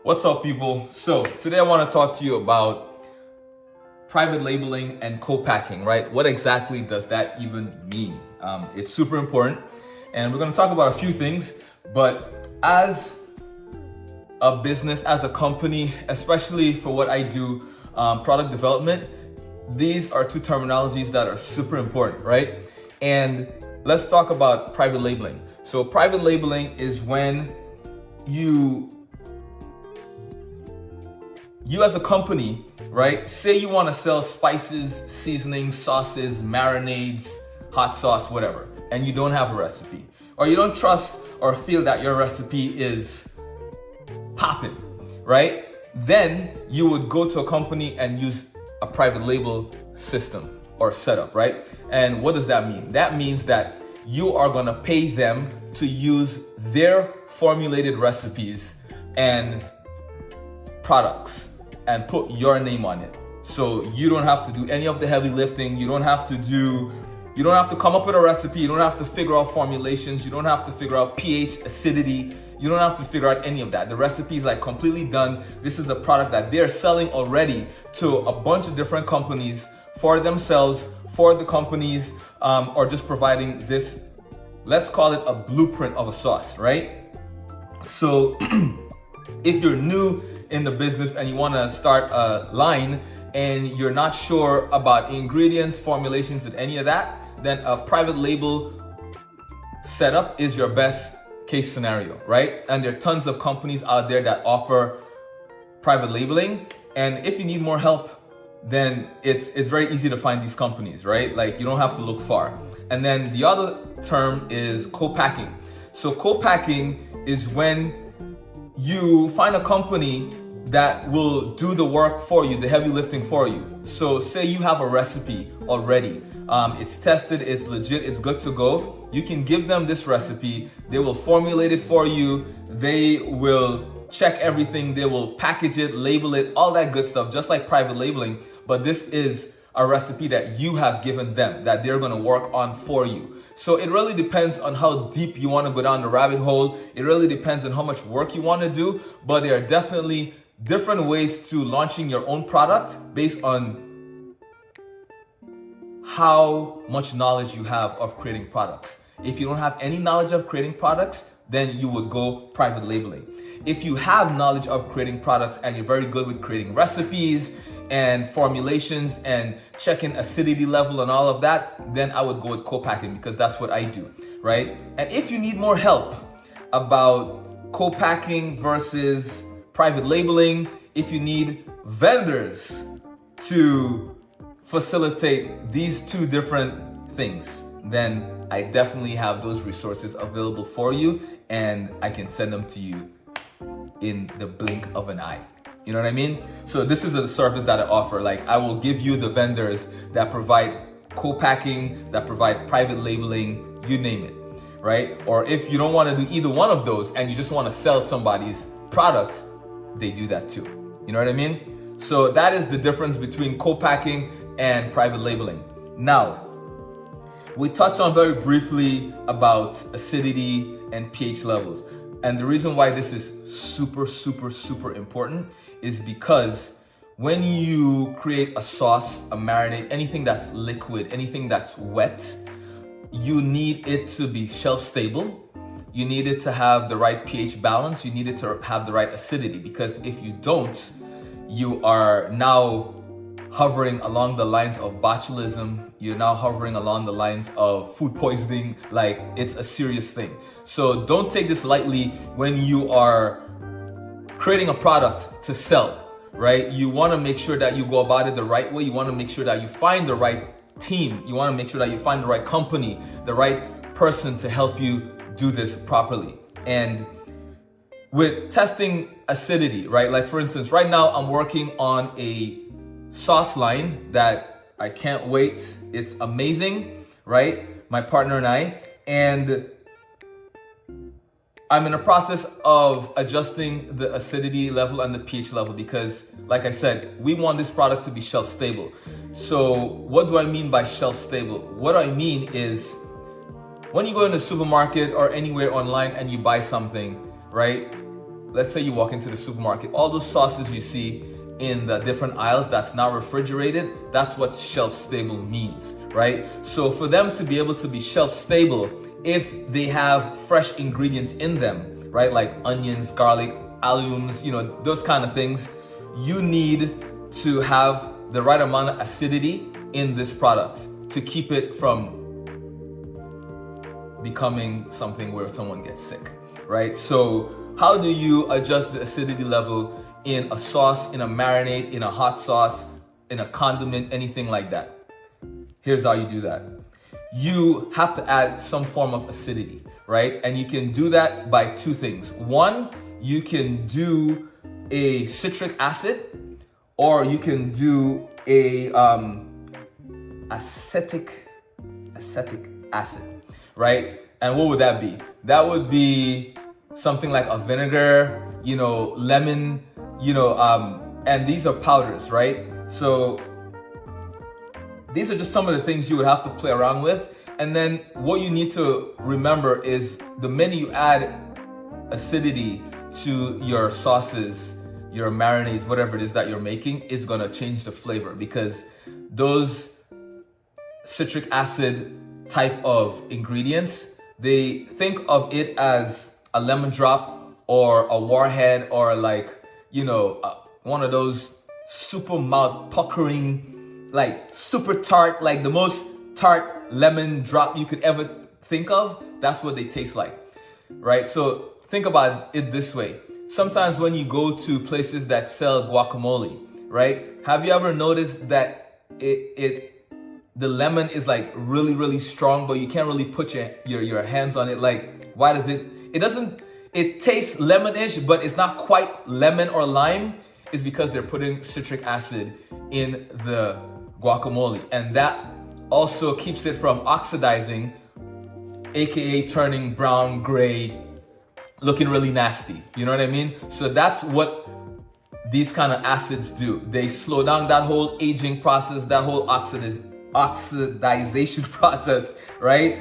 What's up, people? So today I want to talk to you about private labeling and co-packing, right? What exactly does that even mean? It's super important, and we're going to talk about a few things, but as a business, as a company, especially for what I do, product development, these are two terminologies that are super important, right? And let's talk about private labeling. So private labeling is when you as a company, right, say you want to sell spices, seasonings, sauces, marinades, hot sauce, whatever, and you don't have a recipe, or you don't trust or feel that your recipe is popping, right? Then you would go to a company and use a private label system or setup, right? And what does that mean? That means that you are gonna pay them to use their formulated recipes and products and put your name on it. So you don't have to do any of the heavy lifting. You don't have to come up with a recipe. You don't have to figure out formulations. You don't have to figure out pH, acidity. You don't have to figure out any of that. The recipe is like completely done. This is a product that they're selling already to a bunch of different companies for themselves, for the companies, or just providing this, let's call it a blueprint of a sauce, right? So if you're new in the business and you want to start a line and you're not sure about ingredients, formulations, and any of that, then a private label setup is your best case scenario, right? And there are tons of companies out there that offer private labeling. And if you need more help, then it's very easy to find these companies, right? Like you don't have to look far. And then the other term is co-packing. So co-packing is when you find a company that will do the work for you, the heavy lifting for you. So say you have a recipe already, it's tested, it's legit, it's good to go. You can give them this recipe, they will formulate it for you, they will check everything, they will package it, label it, all that good stuff, just like private labeling. But this is a recipe that you have given them, that they're gonna work on for you. So it really depends on how deep you wanna go down the rabbit hole. It really depends on how much work you wanna do, but there are definitely different ways to launching your own product based on how much knowledge you have of creating products. If you don't have any knowledge of creating products, then you would go private labeling. If you have knowledge of creating products and you're very good with creating recipes and formulations and checking acidity level and all of that, then I would go with co-packing because that's what I do, right? And if you need more help about co-packing versus private labeling, if you need vendors to facilitate these two different things, then I definitely have those resources available for you and I can send them to you in the blink of an eye. You know what I mean? So this is a service that I offer. Like I will give you the vendors that provide co-packing, that provide private labeling, you name it, right? Or if you don't want to do either one of those and you just want to sell somebody's product, they do that too. You know what I mean? So that is the difference between co-packing and private labeling. Now, we touched on very briefly about acidity and pH levels. And the reason why this is super, super, super important is because when you create a sauce, a marinade, anything that's liquid, anything that's wet, you need it to be shelf stable. You need it to have the right pH balance. You need it to have the right acidity, because if you don't, you are now hovering along the lines of botulism. You're now hovering along the lines of food poisoning. Like it's a serious thing. So don't take this lightly when you are creating a product to sell, right? You want to make sure that you go about it the right way. You want to make sure that you find the right team. You want to make sure that you find the right company, the right person to help you do this properly. And with testing acidity, right? Like for instance, right now I'm working on a sauce line that I can't wait. It's amazing, right? My partner and I, and I'm in the process of adjusting the acidity level and the pH level because, like I said, we want this product to be shelf stable. So what do I mean by shelf stable? What I mean is when you go in the supermarket or anywhere online and you buy something, right? let's say you walk into the supermarket, all those sauces you see in the different aisles that's now refrigerated, that's what shelf stable means, right? So for them to be able to be shelf stable, if they have fresh ingredients in them, right? Like onions, garlic, alliums, those kind of things, you need to have the right amount of acidity in this product to keep it from becoming something where someone gets sick, right? So how do you adjust the acidity level in a sauce, in a marinade, in a hot sauce, in a condiment, anything like that? Here's how you do that. You have to add some form of acidity, right? And you can do that by two things. One, you can do a citric acid, or you can do a acetic acid, right? And what would that be? That would be something like a vinegar, lemon, and these are powders, right? So these are just some of the things you would have to play around with. And then what you need to remember is the minute you add acidity to your sauces, your marinades, whatever it is that you're making, is gonna change the flavor, because those citric acid type of ingredients, they think of it as a lemon drop or a warhead, or one of those super mouth puckering, like super tart, like the most tart lemon drop you could ever think of. That's what they taste like, right? So think about it this way. Sometimes when you go to places that sell guacamole, right? Have you ever noticed that the lemon is like really, really strong, but you can't really put your hands on it? Like, why does it tastes lemon-ish, but it's not quite lemon or lime? Is because they're putting citric acid in the guacamole, and that also keeps it from oxidizing, aka turning brown, gray, looking really nasty. You know what I mean? So that's what these kind of acids do. They slow down that whole aging process, that whole oxidization process, right?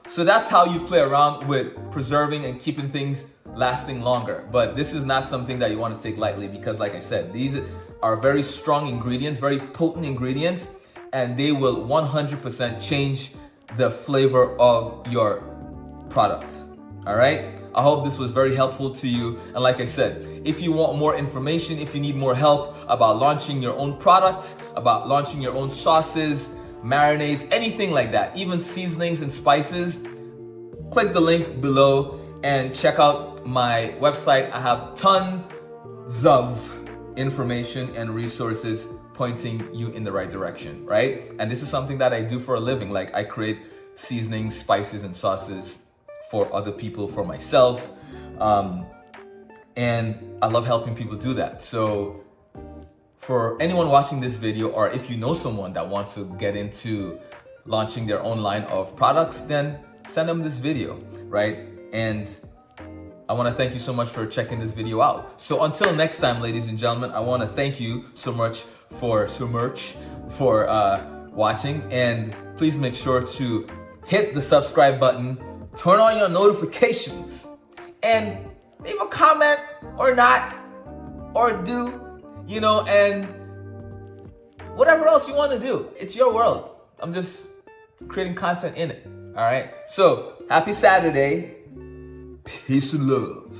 So that's how you play around with preserving and keeping things lasting longer. But this is not something that you want to take lightly, because like I said, these are very strong ingredients, very potent ingredients, and they will 100% change the flavor of your product. All right? I hope this was very helpful to you. And like I said, if you want more information, if you need more help about launching your own product, about launching your own sauces, marinades, anything like that, even seasonings and spices, click the link below and check out my website. I have tons of information and resources pointing you in the right direction, right? And this is something that I do for a living. Like, I create seasonings, spices, and sauces for other people, for myself. And I love helping people do that. So for anyone watching this video, or if you know someone that wants to get into launching their own line of products, then send them this video, right? And I want to thank you so much for checking this video out. So until next time, ladies and gentlemen, I want to thank you so much for watching, and please make sure to hit the subscribe button, turn on your notifications, and leave a comment or not, or do, and whatever else you want to do. It's your world. I'm just creating content in it. All right. So happy Saturday. Peace and love.